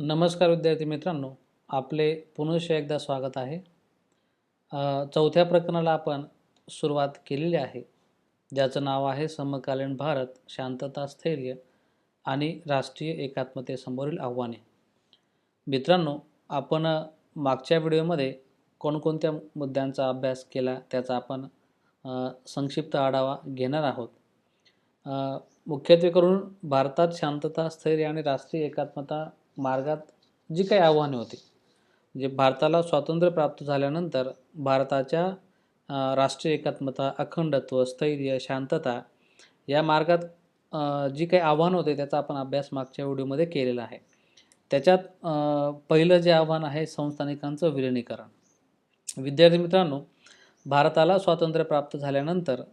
नमस्कार विद्यार्थी मित्रांनो, आपले पुनश्च एकदा स्वागत आहे. चौथ्या प्रकरणाला आपण सुरुवात केलेली आहे, ज्याचं नाव आहे समकालीन भारत, शांतता, स्थैर्य आणि राष्ट्रीय एकात्मतेसमोरील आव्हाने. मित्रांनो, आपण मागच्या व्हिडिओमध्ये कोणकोणत्या मुद्द्यांचा अभ्यास केला त्याचा आपण संक्षिप्त आढावा घेणार आहोत. मुख्यत्वे करून भारतात शांतता, स्थैर्य आणि राष्ट्रीय एकात्मता मार्गात जी काही आव्हाने होती, म्हणजे भारताला स्वातंत्र्य प्राप्त झाल्यानंतर भारताच्या राष्ट्रीय एकात्मता, अखंडत्व, स्थैर्य, शांतता या मार्गात जी काही आव्हानं होते त्याचा आपण अभ्यास मागच्या व्हिडिओमध्ये केलेला आहे. त्याच्यात पहिलं जे आव्हान आहे संस्थानिकांचं विलिनीकरण. विद्यार्थी मित्रांनो, भारताला स्वातंत्र्य प्राप्त झाल्यानंतर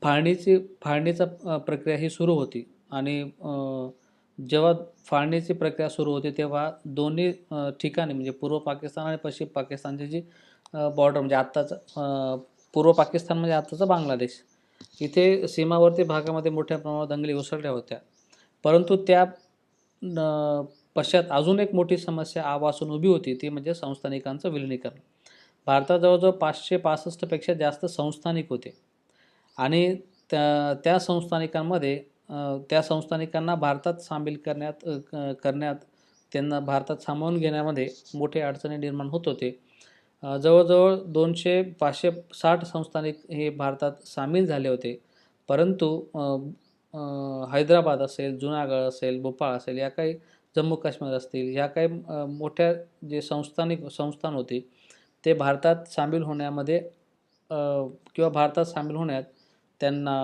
फाळणीचा प्रक्रिया ही सुरू होती आणि जेव्हा फाळणीची प्रक्रिया सुरू होती तेव्हा दोन्ही ठिकाणी म्हणजे पूर्व पाकिस्तान आणि पश्चिम पाकिस्तानची जी बॉर्डर म्हणजे आत्ताचं पूर्व पाकिस्तान म्हणजे आत्ताचं बांगलादेश, इथे सीमावर्ती भागामध्ये मोठ्या प्रमाणात दंगली उसळल्या होत्या. परंतु त्या पश्चात अजून एक मोठी समस्या आवासून उभी होती, ती म्हणजे संस्थानिकांचं विलिनीकरण. भारतात जवळजवळ 565पेक्षा जास्त संस्थानिक होते आणि त्या संस्थानिकांमध्ये त्या संस्थानिकांना भारतात सामील करण्यात त्यांना भारतात सामावून घेण्यामध्ये मोठे अडचणी निर्माण होत होते. जवळजवळ 560 संस्थानिक हे भारतात सामील झाले होते. परंतु हैदराबाद असेल, जुनागड असेल, भोपाळ असेल, या काही जम्मू काश्मीर असतील, या काही मोठ्या जे संस्थान होते ते भारतात सामील होण्यामध्ये किंवा भारतात सामील होण्यात त्यांना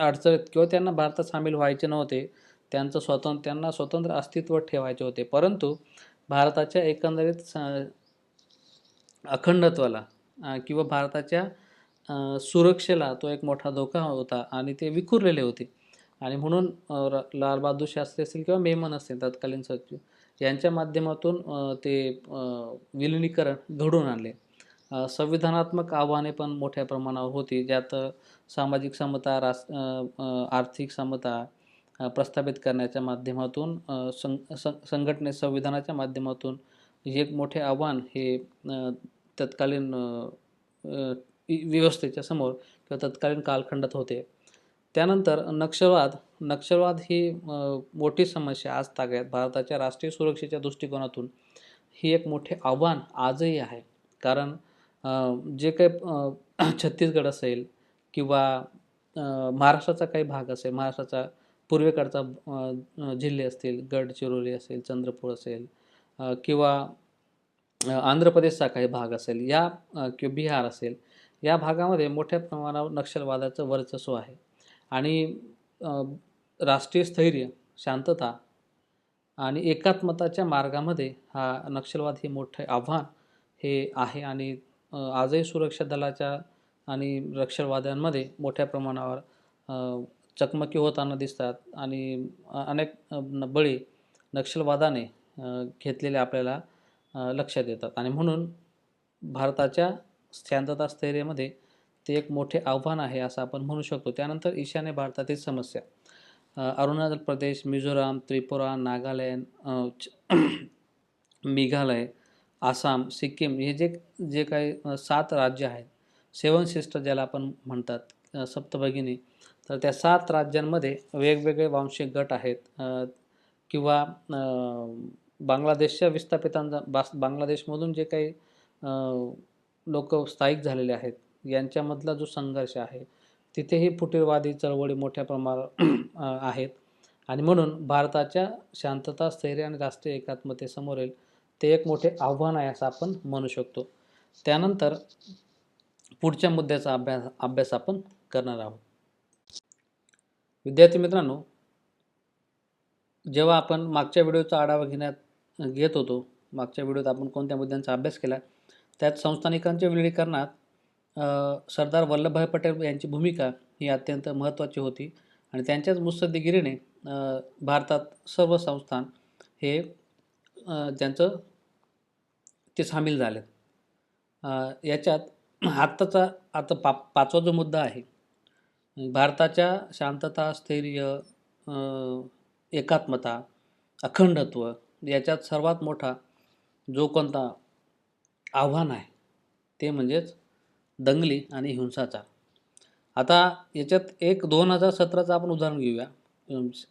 अडचणीत किंवा त्यांना भारतात सामील व्हायचे नव्हते. त्यांना स्वतंत्र अस्तित्व ठेवायचे होते. परंतु भारताच्या एकंदरीत अखंडत्वाला किंवा भारताच्या सुरक्षेला तो एक मोठा धोका होता आणि ते विखुरलेले होते. आणि म्हणून लाल बहादूर शास्त्री असतील किंवा मेमन असतील तत्कालीन सचिव, यांच्या माध्यमातून ते विलिनीकरण घडवून आणले. संविधानात्मक आव्हाने पण मोठ्या प्रमाणावर होती, ज्यात सामाजिक समता, आर्थिक समता प्रस्थापित करण्याच्या माध्यमातून संघटने संविधानाच्या माध्यमातून हे एक मोठे आव्हान हे तत्कालीन व्यवस्थेच्या समोर किंवा तत्कालीन कालखंडात होते. त्यानंतर नक्षलवाद ही मोठी समस्या आज ताग्यात भारताच्या राष्ट्रीय सुरक्षेच्या दृष्टिकोनातून ही एक मोठे आव्हान आजही आहे. कारण जे काही छत्तीसगड असेल किंवा महाराष्ट्राचा काही भाग असेल, महाराष्ट्राचा पूर्वेकडचा जिल्हे असतील, गडचिरोली असेल, चंद्रपूर असेल किंवा आंध्र प्रदेशचा काही भाग असेल, या किंवा बिहार असेल, या भागामध्ये मोठ्या प्रमाणावर नक्षलवादाचं वर्चस्व आहे. आणि राष्ट्रीय स्थैर्य, शांतता आणि एकात्मताच्या मार्गामध्ये हा नक्षलवाद हे मोठे आव्हान हे आहे. आणि आजही सुरक्षा दलाच्या आणि नक्षलवाद्यांमध्ये मोठ्या प्रमाणावर चकमकी होताना दिसतात आणि अनेक बळी नक्षलवादाने घेतलेले आपल्याला लक्षात येतात. आणि म्हणून भारताच्या शांतता स्थैर्यामध्ये ते एक मोठे आव्हान आहे असं आपण म्हणू शकतो. त्यानंतर ईशान्य भारतातील समस्या, अरुणाचल प्रदेश, मिझोराम, त्रिपुरा, नागालँड, मेघालय, आसाम, सिक्कीम हे जे काही 7 राज्य आहेत, 7 सिस्टर ज्याला आपण म्हणतात, सप्तभगिनी, तर त्या 7 राज्यांमध्ये वेगवेगळे वांशिक गट आहेत किंवा बांगलादेशच्या विस्थापितांचा बांगलादेशमधून जे काही लोक स्थायिक झालेले आहेत यांच्यामधला जो संघर्ष आहे, तिथेही फुटीरवादी चळवळी मोठ्या प्रमाणावर आहेत. आणि म्हणून भारताच्या शांतता, स्थैर्य आणि राष्ट्रीय एकात्मतेसमोरील ते एक मोठे आव्हान आहे असं आपण म्हणू शकतो. त्यानंतर पुढच्या मुद्द्याचा अभ्यास आपण करणार आहोत. विद्यार्थी मित्रांनो, जेव्हा आपण मागच्या व्हिडिओचा आढावा घेत होतो, मागच्या व्हिडिओत आपण कोणत्या मुद्द्यांचा अभ्यास केला, त्यात संस्थानिकांच्या विलिनीकरणात सरदार वल्लभभाई पटेल यांची भूमिका ही अत्यंत महत्त्वाची होती. आणि त्यांच्याच मुत्सद्देगिरीने भारतात सर्व संस्थान हे त्यांचं ते सामील झाले. याच्यात आता पाचवा जो मुद्दा आहे, भारताच्या शांतता, स्थैर्य, एकात्मता अखंडत्व याच्यात सर्वात मोठा जो कोणता आव्हान आहे ते म्हणजेच दंगली आणि हिंसाचार. आता याच्यात एक 2017चं आपण उदाहरण घेऊया.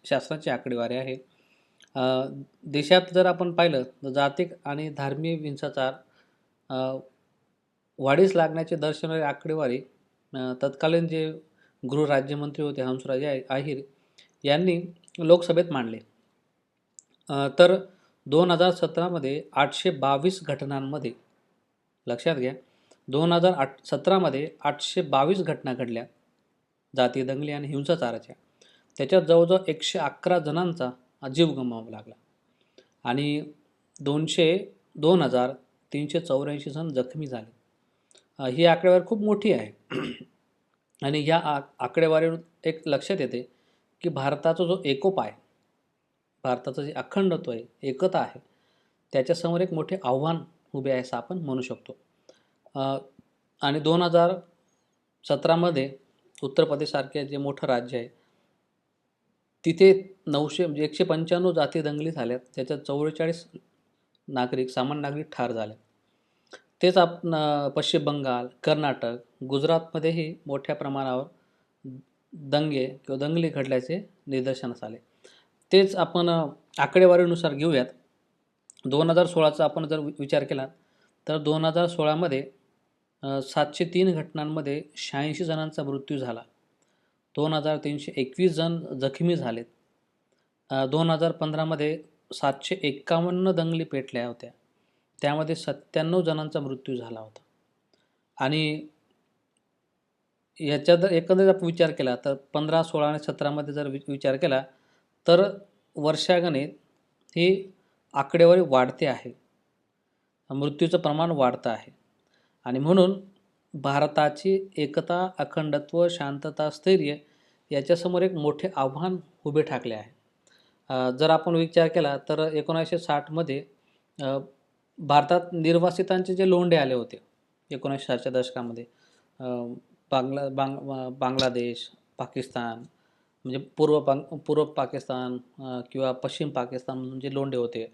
शासनाची आकडेवारी आहे. अ, देशात जर आपण पाहिलं तर जातीय आणि धार्मिक हिंसाचार अ, वाढीस लागण्याचे दर्शवणारी आकडेवारी तत्कालीन जे गृहराज्यमंत्री होते हंसराज अहिर यांनी लोकसभेत मांडले. तर 2017मध्ये 822 घटनांमध्ये, लक्षात घ्या, 2017मध्ये 822 घटना घडल्या जातीय दंगली आणि हिंसाचाराच्या. त्याच्यात जवळजवळ 111 जणांचा जीव गमवावा लागला आणि 2,384 जण जखमी झाले. ही आकडेवारी खूप मोठी आहे. आणि ह्या आकडेवारीवरून एक लक्षात येते की भारताचा जो एकोपा आहे, भारताचं जे अखंडत्व आहे, एकता आहे, त्याच्यासमोर एक मोठे आव्हान उभे आहे असं आपण म्हणू शकतो. आणि 2017मध्ये उत्तर प्रदेशसारखे जे मोठं राज्य आहे तिथे 900 म्हणजे 195 जाती दंगली झाल्यात. त्याच्यात 44 नागरिक, सामान्य नागरिक ठार झाले. तेच आपण पश्चिम बंगाल, कर्नाटक, गुजरातमध्येही मोठ्या प्रमाणावर दंगे किंवा दंगली घडल्याचे निदर्शनास आले. तेच आपण आकडेवारीनुसार घेऊयात. 2016चा आपण जर विचार केला तर 2016मध्ये 703 घटनांमध्ये 86 जणांचा मृत्यू झाला. 2,321 जण जखमी झालेत. 2015मध्ये 751 दंगली पेटल्या होत्या. त्यामध्ये 97 जणांचा मृत्यू झाला होता. आणि याचा जर एकंदरीत आपण विचार केला तर 15, 16 आणि 17मध्ये जर विचार केला तर वर्षागणिक ही आकडेवारी वाढते आहे, मृत्यूचं प्रमाण वाढतं आहे. आणि म्हणून भारताची एकता, अखंडत्व, शांतता, स्थैर्य याच्यासमोर एक मोठे आव्हान उभे ठाकले आहे. जर आपण विचार केला तर 1960मध्ये भारतात निर्वासितांचे जे लोंढे आले होते 1960च्या दशकामध्ये, बांगलादेश, पाकिस्तान, म्हणजे पूर्व पाकिस्तान किंवा पश्चिम पाकिस्तान म्हणून जे लोंढे होते,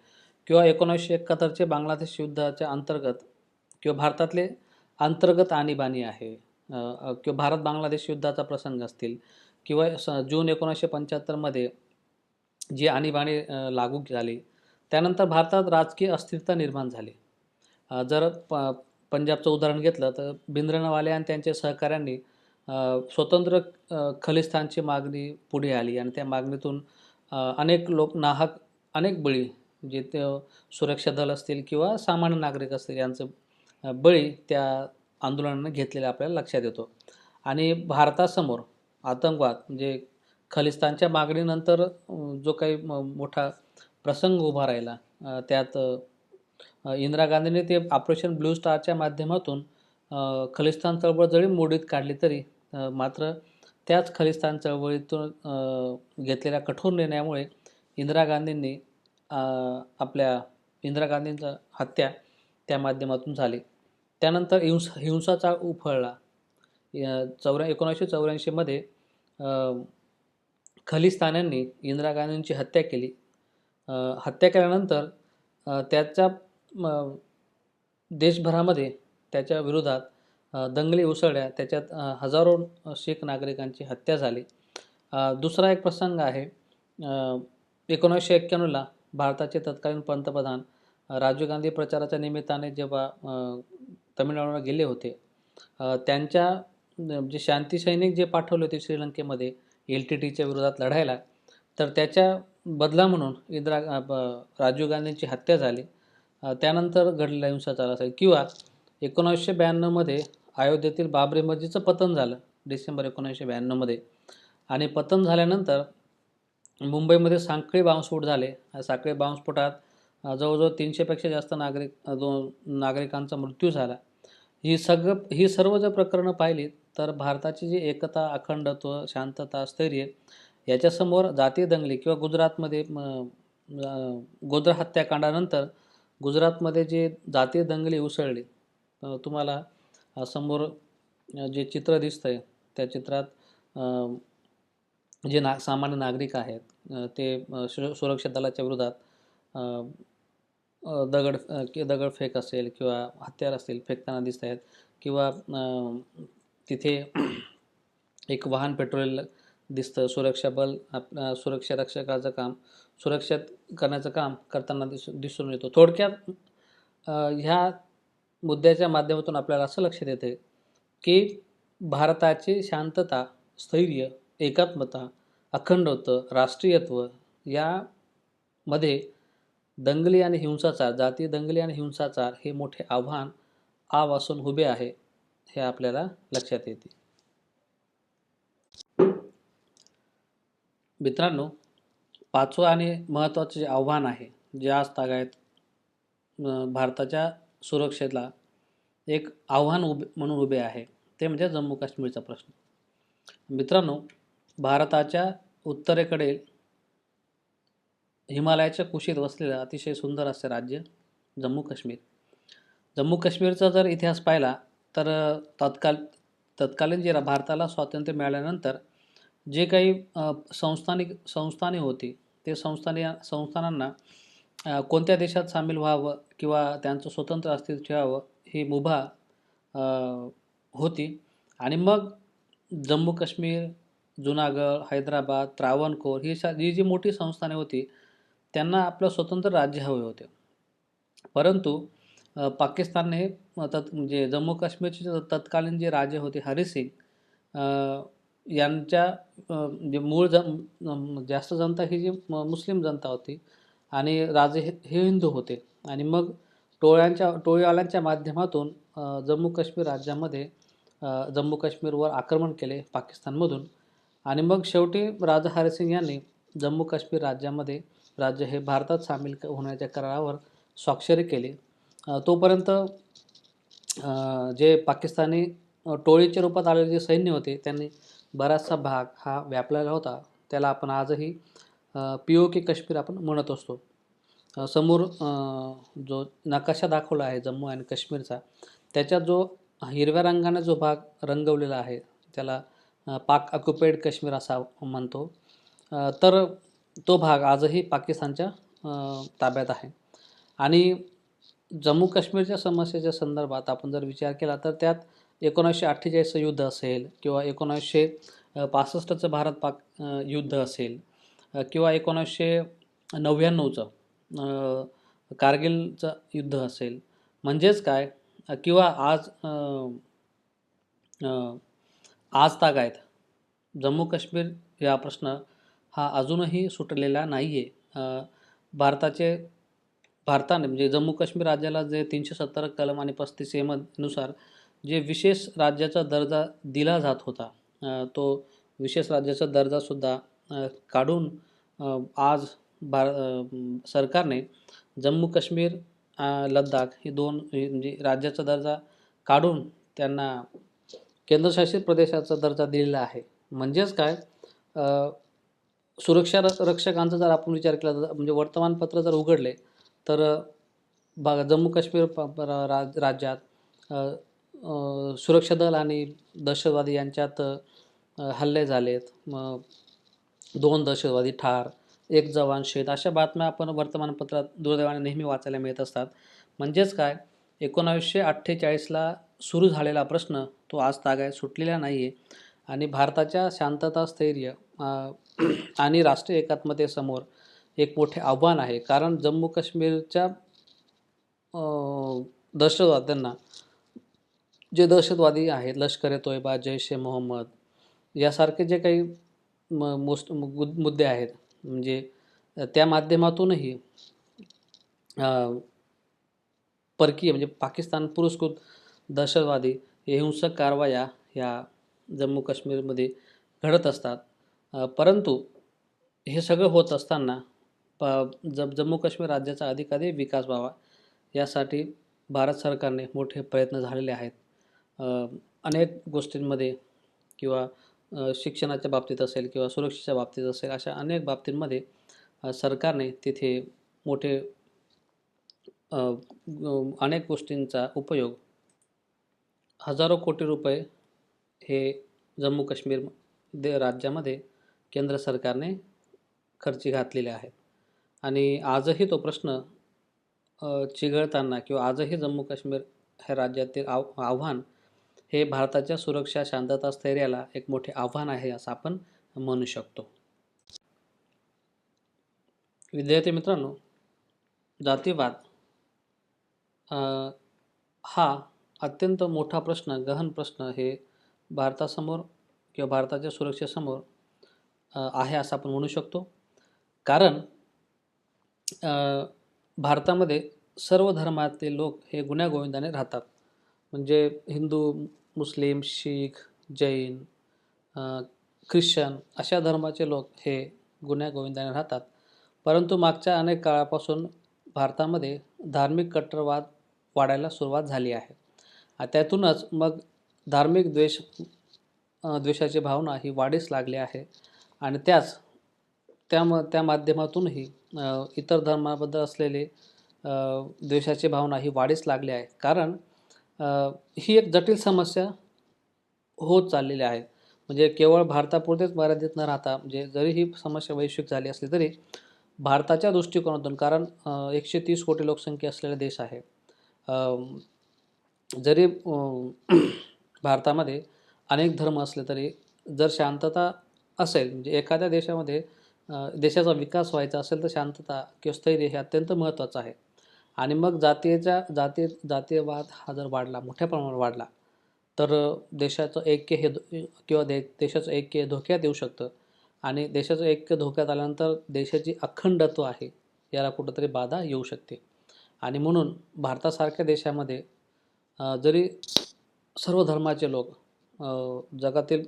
किंवा 1971चे बांगलादेश युद्धाच्या अंतर्गत किंवा भारतातले अंतर्गत आणीबाणी आहे, किंवा भारत बांगलादेश युद्धाचा प्रसंग असतील, किंवा जून 1975मध्ये जी आणीबाणी लागू झाली त्यानंतर भारतात राजकीय अस्थिरता निर्माण झाली. जर पंजाबचं उदाहरण घेतलं तर भिंद्रनवाले आणि त्यांच्या सहकाऱ्यांनी स्वतंत्र खलिस्तानची मागणी पुढे आली आणि त्या मागणीतून अनेक लोक अनेक बळी, जे ते सुरक्षा दल असतील किंवा सामान्य नागरिक असतील यांचं बळी त्या आंदोलनाने घेतलेले आपल्याला लक्षात येतो. आणि भारतासमोर आतंकवाद म्हणजे खलिस्तानच्या मागणीनंतर जो काही मोठा प्रसंग उभा राहिला, त्यात इंदिरा गांधींनी ते ऑपरेशन ब्लू स्टारच्या माध्यमातून खलिस्तान चळवळ जरी मोडीत काढली तरी मात्र त्याच खलिस्तान चळवळीतून घेतलेल्या कठोर निर्णयामुळे इंदिरा गांधींचा हत्या त्या माध्यमातून झाली. त्यानंतर हिंसाचार उफाळला. 1984मध्ये खलिस्तान्यांनी इंदिरा गांधींची हत्या केली. हत्या केल्यानंतर त्याच्या देशभरामध्ये त्याच्या विरोधात दंगली उसळल्या. त्याच्यात हजारो शीख नागरिकांची हत्या झाली. दुसरा एक प्रसंग आहे, 1991ला भारताचे तत्कालीन पंतप्रधान राजीव गांधी प्रचाराच्या निमित्ताने जेव्हा तमिळनाडूला गेले होते, त्यांच्या जे शांती सैनिक जे पाठवले होते श्रीलंकेमध्ये LTTच्या विरोधात लढायला, तर त्याच्या बदला म्हणून राजीव गांधींची हत्या झाली. त्यानंतर घडलेला हिंसाचार असेल, किंवा 1992मध्ये अयोध्येतील बाबरी मस्जिदचं पतन झालं डिसेंबर 1992मध्ये. आणि पतन झाल्यानंतर मुंबईमध्ये सांखळी बॉम्बस्फोट झाले. सांखळी बॉम्बस्फोटात जवळजवळ 300पेक्षा जास्त नागरिकांचा मृत्यू झाला. ही सर्व जर प्रकरणं पाहिली तर भारताची जी एकता, अखंडत्व, शांतता, स्थैर्य याच्यासमोर जातीय दंगली किंवा गुजरातमध्ये गोध्रा हत्याकांडानंतर गुजरातमध्ये जे जातीय दंगली उसळली, तुम्हाला समोर जे चित्र दिसतंय त्या चित्रात जे सामान्य नागरिक आहेत ते सुरक्षा दलाच्या विरोधात अ, दगडफेक असेल किंवा हत्यार असेल फेकताना दिसत आहेत किंवा तिथे एक वाहन पेट्रोल दिसतं. सुरक्षा बल सुरक्षा रक्षकाचं काम सुरक्षित करण्याचं काम करताना दिसून येतो. थोडक्यात ह्या मुद्द्याच्या माध्यमातून आपल्याला असं लक्षात येते की भारताची शांतता, स्थैर्य, एकात्मता, अखंडत्व, राष्ट्रीयत्व यामध्ये दंगली आणि हिंसाचार, जातीय दंगली आणि हिंसाचार हे मोठे आव्हान असून उभे आहे, हे आपल्याला लक्षात येते. मित्रांनो, पाचवं आणि महत्त्वाचं जे आव्हान आहे, जे आज तागायत भारताच्या सुरक्षेला एक आव्हान म्हणून उभे आहे, ते म्हणजे जम्मू काश्मीरचा प्रश्न. मित्रांनो, भारताच्या उत्तरेकडे हिमालयाच्या कुशीत वसलेलं अतिशय सुंदर असे राज्य जम्मू काश्मीर. जम्मू काश्मीरचा जर इतिहास पाहिला तर तत्कालीन जे भारताला स्वातंत्र्य मिळाल्यानंतर जे काही संस्थाने होती ते संस्थानांना कोणत्या देशात सामील व्हावं किंवा त्यांचं स्वतंत्र अस्तित्व ठेवावं ही मुभा होती. आणि मग जम्मू काश्मीर, जुनागड, हैदराबाद, त्रावणकोर ही जी मोठी संस्थाने होती त्यांना आपलं स्वतंत्र राज्य हवे होते. परंतु पाकिस्तानने म्हणजे जम्मू काश्मीरचे तत्कालीन जे राजे होते हरी सिंग यांच्या जे मूळ जास्त जनता ही जी मुस्लिम जनता होती आणि राजे हे हिंदू होते. आणि मग टोळीवाल्यांच्या माध्यमातून जम्मू काश्मीर राज्यामध्ये जम्मू काश्मीरवर आक्रमण केले पाकिस्तानमधून. आणि मग शेवटी राजा हरी सिंग यांनी जम्मू काश्मीर राज्य हे भारतात सामील होण्याच्या करारावर स्वाक्षरी केली. तोपर्यंत जे पाकिस्तानी टोळीच्या रूपात आलेले जे सैन्य होते त्यांनी बराचसा भाग हा व्यापलेला होता. त्याला आपण आजही POK काश्मीर आपण म्हणत असतो. समोर जो नकाशा दाखवला आहे जम्मू आणि काश्मीरचा, त्याच्यात जो हिरव्या रंगाने जो भाग रंगवलेला आहे त्याला पाक ऑक्युपाईड काश्मीर असा म्हणतो. तर तो भाग आजही पाकिस्तानच्या ताब्यात आहे. आणि जम्मू काश्मीरच्या समस्येच्या संदर्भात आपण जर विचार केला तर त्यात 1948चं युद्ध असेल किंवा 1965चं भारत-पाक युद्ध असेल किंवा 1999चं कारगिलचं युद्ध असेल, म्हणजेच काय किंवा आज तागायत जम्मू काश्मीर या प्रश्न हा अजूनही सुटलेला नाही आहे. भारताने म्हणजे जम्मू काश्मीर राज्याला जे 370 कलम आणि 35 नुसार जे विशेष राज्याचा दर्जा दिला जात होता, तो विशेष राज्याचा दर्जासुद्धा काढून आज सरकारने जम्मू काश्मीर, लडाख ही दोन म्हणजे राज्याचा दर्जा काढून त्यांना केंद्रशासित प्रदेशाचा दर्जा दिलेला आहे. म्हणजेच काय, सुरक्षा रक्षकांचा जर आपण विचार केला तर म्हणजे वर्तमानपत्र जर उघडले तर जम्मू काश्मीर राज्यात सुरक्षा दल आणि दहशतवादी यांच्यात हल्ले झालेत, 2 दहशतवादी ठार, 1 जवान शहीद, अशा बातम्या आपण वर्तमानपत्रात दुर्दैवाने नेहमी वाचायला मिळत असतात. म्हणजेच काय, 1948ला सुरू झालेला प्रश्न तो आज तागायत सुटलेला नाही आहे. आणि भारताच्या शांतता, स्थैर्य आणि राष्ट्रीय एकात्मतेसमोर एक मोठे आव्हान आहे. कारण जम्मू काश्मीरच्या दहशतवाद्यांना, जे दहशतवादी आहेत लष्कर-ए-तोयबा, जैश-ए-मोहम्मद यासारखे जे काही मुद्दे आहेत, म्हणजे त्या माध्यमातूनही परकीय म्हणजे पाकिस्तान पुरस्कृत दहशतवादी हिंसक कारवाया ह्या जम्मू काश्मीरमध्ये घडत असतात. परंतु हे सगळं होत असताना जम्मू काश्मीर राज्याचा अधिकाधिक विकास व्हावा यासाठी भारत सरकारने मोठे प्रयत्न झालेले आहेत. अनेक गोष्टींमध्ये किंवा शिक्षणाच्या बाबतीत असेल किंवा सुरक्षेच्या बाबतीत असेल, अशा अनेक बाबतींमध्ये सरकारने तिथे मोठे अनेक गोष्टींचा उपयोग हजारो कोटी रुपये हे जम्मू काश्मीर राज्यामध्ये केंद्र सरकारने खर्ची घातलेले आहेत. आणि आजही तो प्रश्न चिघळताना किंवा आजही जम्मू काश्मीर ह्या राज्यातील आव्हान हे भारताच्या सुरक्षा, शांतता, स्थैर्याला एक मोठे आव्हान आहे असं आपण म्हणू शकतो. विद्यार्थी मित्रांनो, जातीवाद हा अत्यंत मोठा प्रश्न, गहन प्रश्न हे भारतासमोर किंवा भारताच्या सुरक्षेसमोर आहे असं आपण म्हणू शकतो. कारण भारतामध्ये सर्व धर्मातील लोक हे गुण्यागोविंदाने राहतात. म्हणजे हिंदू, मुस्लिम, शीख, जैन, ख्रिश्चन अशा धर्माचे लोक हे गुण्यागोविंदाने राहतात. परंतु मागच्या अनेक काळापासून भारतामध्ये धार्मिक कट्टरवाद वाढायला सुरुवात झाली आहे. त्यातूनच मग धार्मिक द्वेषाची भावना ही वाढीस लागली आहे. आणि त्या माध्यमातूनही इतर धर्माबद्दल असलेले द्वेषाची भावना ही वाढीस लागली आहे. कारण ही एक जटिल समस्या होत चाललेली आहे. म्हणजे केवळ भारतापुरतेच मर्यादित न राहता, म्हणजे जरी ही समस्या वैश्विक झाली असली तरी भारताच्या दृष्टिकोनातून, कारण 130 कोटी लोकसंख्या असलेला देश आहे. जरी भारतामध्ये अनेक धर्म असले तरी जर शांतता असेल, म्हणजे एखाद्या देशामध्ये देशाचा विकास व्हायचा असेल तर शांतता किंवा स्थैर्य हे अत्यंत महत्त्वाचं आहे. आणि मग जातीयवाद हा जर वाढला, मोठ्या प्रमाणावर वाढला, तर देशाचं ऐक्य हे किंवा देशाचं ऐक्य धोक्यात येऊ शकतं. आणि देशाचं ऐक्य धोक्यात आल्यानंतर देशाची अखंडत्व आहे याला कुठंतरी बाधा येऊ शकते. आणि म्हणून भारतासारख्या देशामध्ये जरी सर्व धर्माचे लोक जगातील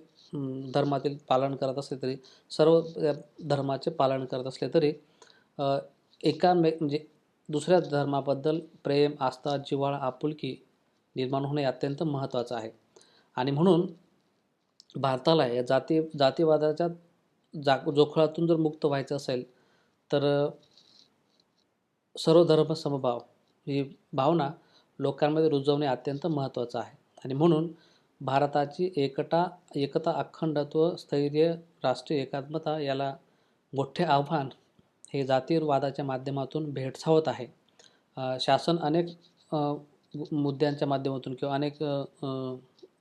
धर्मातील पालन करत असले तरी, सर्व धर्माचे पालन करत असले तरी म्हणजे दुसऱ्या धर्माबद्दल प्रेम, आस्था, जिव्हाळा, आपुलकी निर्माण होणे अत्यंत महत्त्वाचं आहे. आणि म्हणून भारताला या जातीवादाच्या जोखळातून जर मुक्त व्हायचं असेल तर सर्व धर्म समभाव ही भावना लोकांमध्ये रुजवणे अत्यंत महत्त्वाचं आहे. आणि म्हणून भारताची एकता, अखंडत्व, स्थैर्य, राष्ट्रीय एकात्मता याला मोठे आव्हान हे जातीवादाच्या माध्यमातून भेडसावत आहे. शासन अनेक मुद्द्यांच्या माध्यमातून किंवा अनेक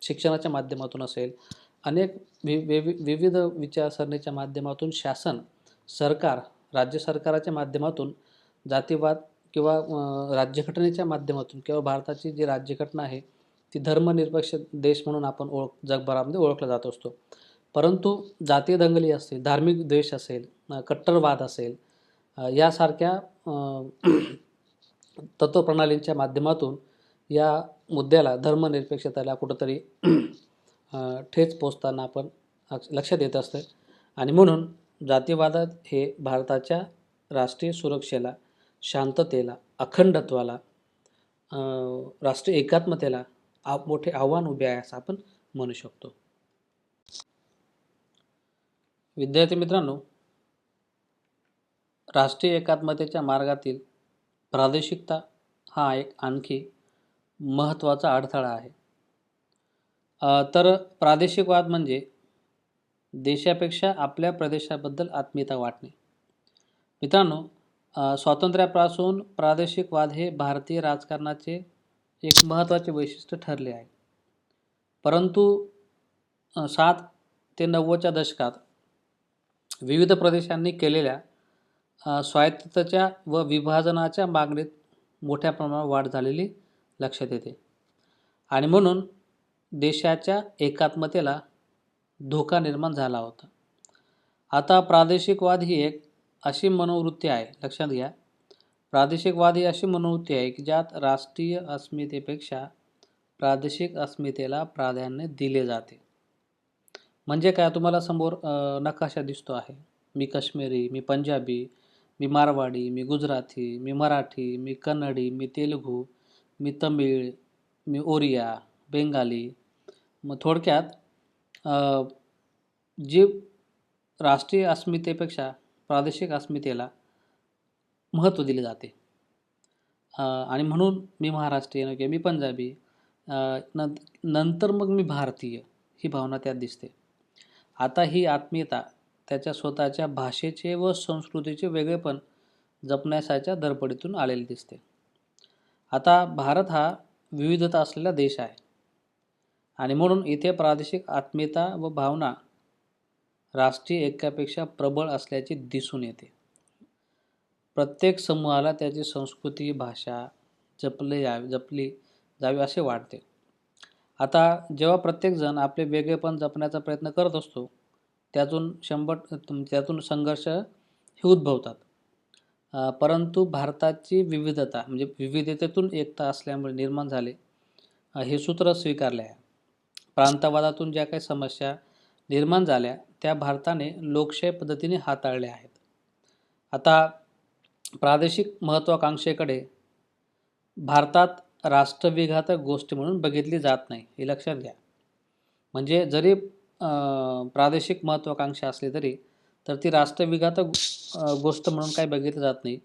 शिक्षणाच्या माध्यमातून असेल, अनेक विविध विचारसरणीच्या माध्यमातून शासन, सरकार, राज्य सरकाराच्या माध्यमातून जातीवाद किंवा राज्यघटनेच्या माध्यमातून किंवा भारताची जी राज्यघटना आहे ती धर्मनिरपेक्ष देश म्हणून आपण जगभरामध्ये ओळखला जात असतो. परंतु जातीय दंगली असतील, धार्मिक द्वेष असेल, कट्टरवाद असेल, यासारख्या तत्त्वप्रणालींच्या माध्यमातून या मुद्द्याला, धर्मनिरपेक्षतेला कुठंतरी ठेच पोचताना आपण लक्षात येत असतं. आणि म्हणून जातीवादात हे भारताच्या राष्ट्रीय सुरक्षेला, शांततेला, अखंडत्वाला, राष्ट्रीय एकात्मतेला मोठे आव्हान उभे आहे असं आपण म्हणू शकतो. विद्यार्थी मित्रांनो, राष्ट्रीय एकात्मतेच्या मार्गातील प्रादेशिकता हा एक आणखी महत्त्वाचा अडथळा आहे. तर प्रादेशिकवाद म्हणजे देशापेक्षा आपल्या प्रदेशाबद्दल आत्मीयता वाटणे. मित्रांनो, स्वातंत्र्यापासून प्रादेशिकवाद हे भारतीय राजकारणाचे एक महत्त्वाचे वैशिष्ट्य ठरले आहे. परंतु 60 ते 90च्या दशकात विविध प्रदेशांनी केलेल्या स्वायत्ततेच्या व विभाजनाच्या मागणीत मोठ्या प्रमाणावर वाढ झालेली लक्षात येते. आणि म्हणून देशाच्या एकात्मतेला धोका निर्माण झाला होता. आता प्रादेशिकवाद ही एक अशी मनोवृत्ती आहे, लक्षात घ्या, प्रादेशिकवाद ही अशी मनोवृत्ती आहे की ज्यात राष्ट्रीय अस्मितेपेक्षा प्रादेशिक अस्मितेला प्राधान्य दिले जाते. म्हणजे काय, तुम्हाला समोर नकाशा दिसतो आहे. मी काश्मीरी, मी पंजाबी, मी मारवाडी, मी गुजराती, मी मराठी, मी कन्नडी, मी तेलुगू, मी तमिळ, मी ओरिया, बेंगाली. मग थोडक्यात जी राष्ट्रीय अस्मितेपेक्षा प्रादेशिक अस्मितेला महत्त्व दिले जाते. आणि म्हणून मी महाराष्ट्रीयन किंवा मी पंजाबी, नंतर मग मी भारतीय, ही भावना त्यात दिसते. आता ही आत्मीयता त्याच्या स्वतःच्या भाषेचे व संस्कृतीचे वेगळेपण जपण्याच्या धडपडीतून आलेले दिसते. आता भारत हा विविधता असलेला देश आहे आणि म्हणून इथे प्रादेशिक आत्मीयता व भावना राष्ट्रीय ऐक्यापेक्षा प्रबळ असल्याचे दिसून येते. प्रत्येक समूहाला त्याची संस्कृती, भाषा जपली जावी असे वाटते. आता जेव्हा प्रत्येकजण आपले वेगळेपण जपण्याचा प्रयत्न करत असतो, त्यातून संघर्ष हे उद्भवतात. परंतु भारताची विविधता म्हणजे विविधतेतून एकता असल्यामुळे निर्माण झाले हे सूत्र स्वीकारले आहे. प्रांतवादातून ज्या काही समस्या निर्माण झाल्या त्या भारताने लोकशाही पद्धतीने हाताळल्या आहेत. आता प्रादेशिक महत्त्वाकांक्षेकडे भारतात राष्ट्रविघातक गोष्टी म्हणून बघितली जात नाही, हे लक्षात घ्या. म्हणजे जरी प्रादेशिक महत्त्वाकांक्षा असली तरी तर ती राष्ट्रविघातक गोष्ट म्हणून काही बघितली जात नाही.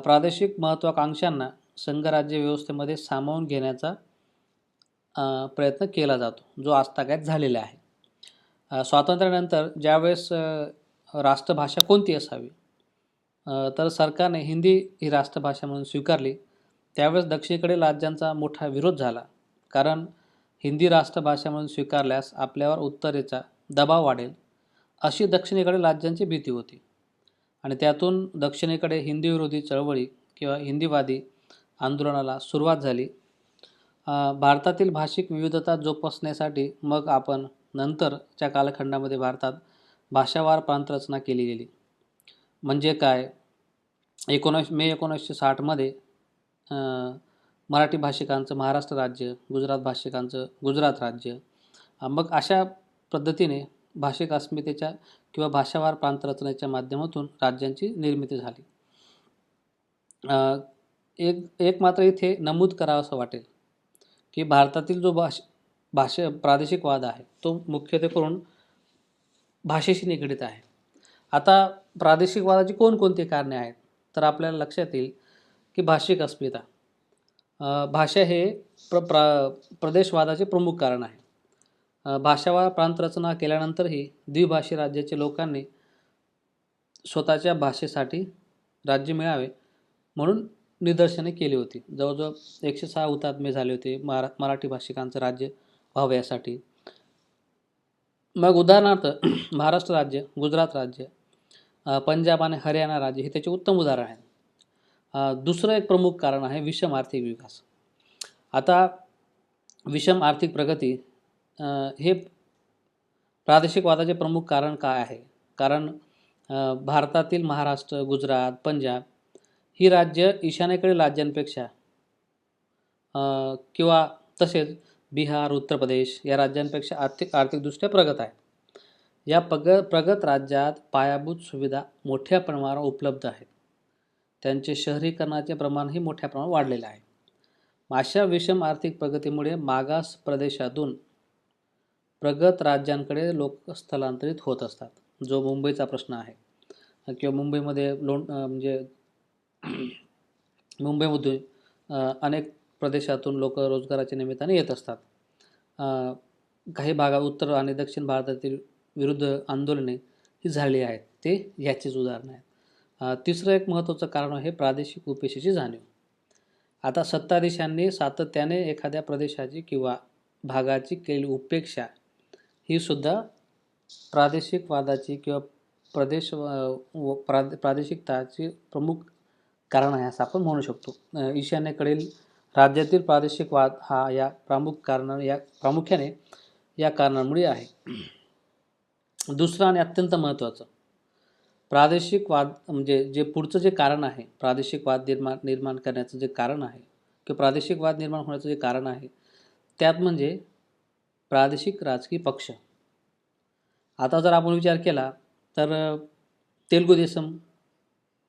प्रादेशिक महत्त्वाकांक्षांना संघराज्य व्यवस्थेमध्ये सामावून घेण्याचा प्रयत्न केला जातो, जो आजतागायत झालेला आहे. स्वातंत्र्यानंतर ज्यावेळेस राष्ट्रभाषा कोणती असावी तर सरकारने हिंदी ही राष्ट्रभाषा म्हणून स्वीकारली. त्यावेळेस दक्षिणेकडील राज्यांचा मोठा विरोध झाला, कारण हिंदी राष्ट्रभाषा म्हणून स्वीकारल्यास आपल्यावर उत्तरेचा दबाव वाढेल अशी दक्षिणेकडील राज्यांची भीती होती आणि त्यातून दक्षिणेकडे हिंदी विरोधी चळवळी किंवा हिंदीवादी आंदोलनाला सुरुवात झाली. भारतातील भाषिक विविधता जोपासण्यासाठी मग आपण नंतरच्या कालखंडामध्ये भारतात भाषावार प्रांतरचना केली गेली. म्हणजे काय, मे 1960मध्ये मराठी भाषिकांचं महाराष्ट्र राज्य, गुजरात भाषिकांचं गुजरात राज्य, मग अशा पद्धतीने भाषिक अस्मितेच्या किंवा भाषावार प्रांतरचनेच्या माध्यमातून राज्यांची निर्मिती झाली. एक मात्र इथे नमूद करावं असं वाटेल की भारतातील जो प्रादेशिकवाद आहे तो मुख्यत्वे करून भाषेशी निगडीत आहे. आता प्रादेशिकवादाची कोणकोणती कारणे आहेत तर आपल्याला लक्षात येईल की भाषिक अस्मिता, भाषा हे प्रदेशवादाचे प्रमुख कारण आहे. भाषावार प्रांतरचना केल्यानंतरही द्विभाषी राज्याच्या लोकांनी स्वतःच्या भाषेसाठी राज्य मिळावे म्हणून निदर्शने केली होती. जवळजवळ 106 हुतात्मे झाले होते मराठी भाषिकांचं राज्य व्हावं यासाठी. मग उदाहरणार्थ महाराष्ट्र राज्य, गुजरात राज्य, पंजाब आणि हरियाणा राज्य हे त्याचे उत्तम उदाहरण आहे. दुसरं एक प्रमुख कारण आहे विषम आर्थिक विकास. आता विषम आर्थिक प्रगती हे प्रादेशिकवादाचे प्रमुख कारण काय आहे? कारण भारतातील महाराष्ट्र, गुजरात, पंजाब ही राज्य ईशान्येकडील राज्यांपेक्षा किंवा तसेच बिहार, उत्तर प्रदेश या राज्यांपेक्षा आर्थिकदृष्ट्या प्रगत आहे. या प्रगत राज्यात पायाभूत सुविधा मोठ्या प्रमाणावर उपलब्ध आहेत. त्यांचे शहरीकरणाचे प्रमाणही मोठ्या प्रमाणात वाढलेले आहे. अशा विषम आर्थिक प्रगतीमुळे मागास प्रदेशातून प्रगत राज्यांकडे लोक स्थलांतरित होत असतात, जो मुंबईचा प्रश्न आहे किंवा मुंबईमध्ये म्हणजे मुंबईमधून अनेक प्रदेशातून लोक रोजगाराच्या निमित्ताने येत असतात. काही भागात उत्तर आणि दक्षिण भारतातील विरुद्ध आंदोलने ही झाली आहेत, ते याचीच उदाहरणं आहेत. तिसरं एक महत्त्वाचं कारण आहे प्रादेशिक उपेक्षेची जाणीव. आता सत्ताधीशांनी सातत्याने एखाद्या प्रदेशाची किंवा भागाची केलेली उपेक्षा ही सुद्धा प्रादेशिकवादाची किंवा प्रादेशिकताची प्रमुख कारण आहे असं आपण म्हणू शकतो. ईशान्येकडील राज्यातील प्रादेशिकवाद हा प्रामुख्याने या कारणामुळे आहे. दुसरं आणि अत्यंत महत्त्वाचं प्रादेशिकवाद म्हणजे जे पुढचं जे कारण आहे, प्रादेशिकवाद निर्माण करण्याचं जे कारण आहे किंवा प्रादेशिकवाद निर्माण होण्याचं जे कारण आहे, त्यात म्हणजे प्रादेशिक राजकीय पक्ष. आता जर आपण विचार केला तर तेलुगू देसम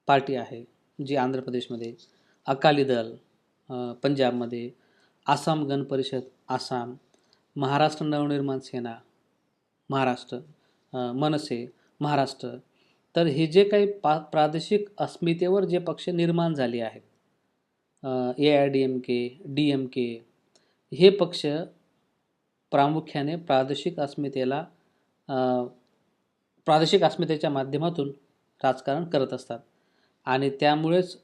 पार्टी आहे जी आंध्र प्रदेशमध्ये, अकाली दल पंजाबमध्ये, आसाम गण परिषद आसाम, महाराष्ट्र नवनिर्माण सेना महाराष्ट्र, मनसे महाराष्ट्र. तर हे जे काही प्रादेशिक अस्मितेवर जे पक्ष निर्माण झाले आहेत, AIADMK, DMK, हे पक्ष प्रामुख्याने प्रादेशिक अस्मितेला प्रादेशिक अस्मितेच्या माध्यमातून राजकारण करत असतात आणि त्यामुळेच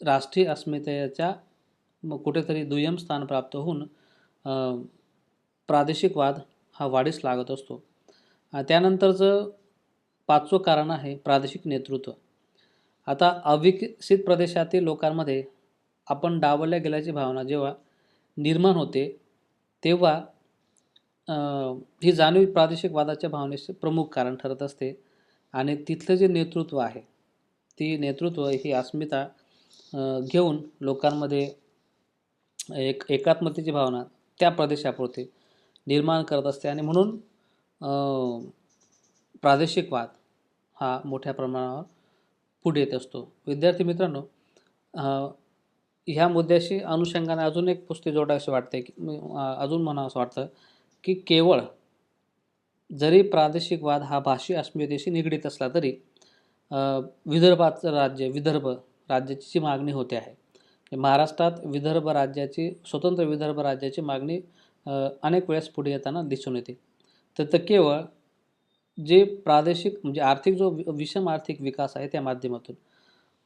राष्ट्रीय अस्मितेच्या कुठेतरी दुय्यम स्थान प्राप्त होऊन प्रादेशिक वाद हा वाढीस लागत असतो. त्यानंतरचं 5वं कारण आहे प्रादेशिक नेतृत्व. आता अविकसित प्रदेशातील लोकांमध्ये आपण डावलल्या गेल्याची भावना जेव्हा निर्माण होते तेव्हा ही जाणीव प्रादेशिक वादाच्या भावनेचे प्रमुख कारण ठरत असते आणि तिथलं जे नेतृत्व आहे ती नेतृत्व ही अस्मिता घेऊन लोकांमध्ये एक एकात्मतेची भावना त्या प्रदेशापुरते निर्माण करत असते आणि म्हणून प्रादेशिक वाद हा मोठ्या प्रमाणावर पुढे येत असतो. विद्यार्थी मित्रांनो, ह्या मुद्द्याशी अनुषंगाने अजून एक पुस्तक जोडायचं वाटते की अजून म्हणावं असं वाटतं की केवळ जरी प्रादेशिक वाद हा भाषी अस्मितेशी निगडीत असला तरी विदर्भ राज्याची जी मागणी होते आहे महाराष्ट्रात स्वतंत्र विदर्भ राज्याची मागणी अनेक वेळेस पुढे येताना दिसून येते. तर केवळ जे प्रादेशिक म्हणजे विषम आर्थिक विकास आहे त्या माध्यमातून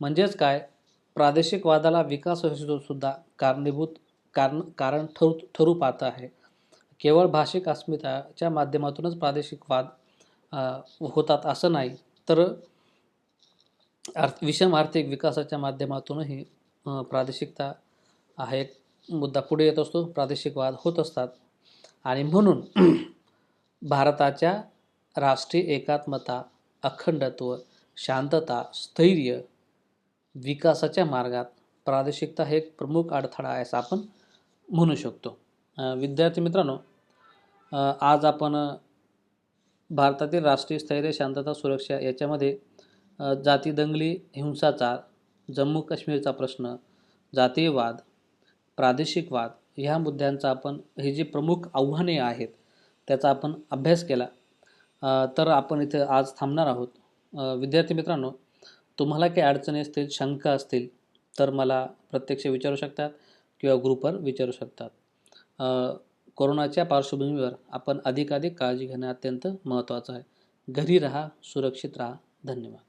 म्हणजेच काय प्रादेशिक वादाला विकास सुद्धा कारण ठरू पाहत आहे. केवळ भाषिक अस्मिताच्या माध्यमातूनच प्रादेशिक वाद होतात असं नाही तर विषम आर्थिक विकासाच्या माध्यमातूनही प्रादेशिकता हा एक मुद्दा पुढे येत असतो. प्रादेशिक वाद होत असतात आणि म्हणून भारताच्या राष्ट्रीय एकात्मता, अखंडत्व, शांतता, स्थैर्य, विकासाच्या मार्गात प्रादेशिकता हे एक प्रमुख अडथळा आहे असं आपण म्हणू शकतो. विद्यार्थी मित्रांनो, आज आपण भारतातील राष्ट्रीय स्थैर्य, शांतता, सुरक्षा याच्यामध्ये जाती दंगली, हिंसाचार, जम्मू काश्मीरचा प्रश्न, जातीय वाद, प्रादेशिक वाद ह्या मुद्द्यांचा आपण हे जी प्रमुख आव्हाने आहेत त्याचा आपण अभ्यास केला. तर आपण इथे आज थांबणार आहोत. विद्यार्थी मित्रांनो, तुम्हाला काही अडचणी असतील, शंका असतील तर मला प्रत्यक्ष विचारू शकतात किंवा ग्रुपवर विचारू शकतात. कोरोनाच्या पार्श्वभूमीवर आपण अधिकाधिक काळजी घेणं अत्यंत महत्त्वाचं आहे. घरी राहा, सुरक्षित राहा. धन्यवाद.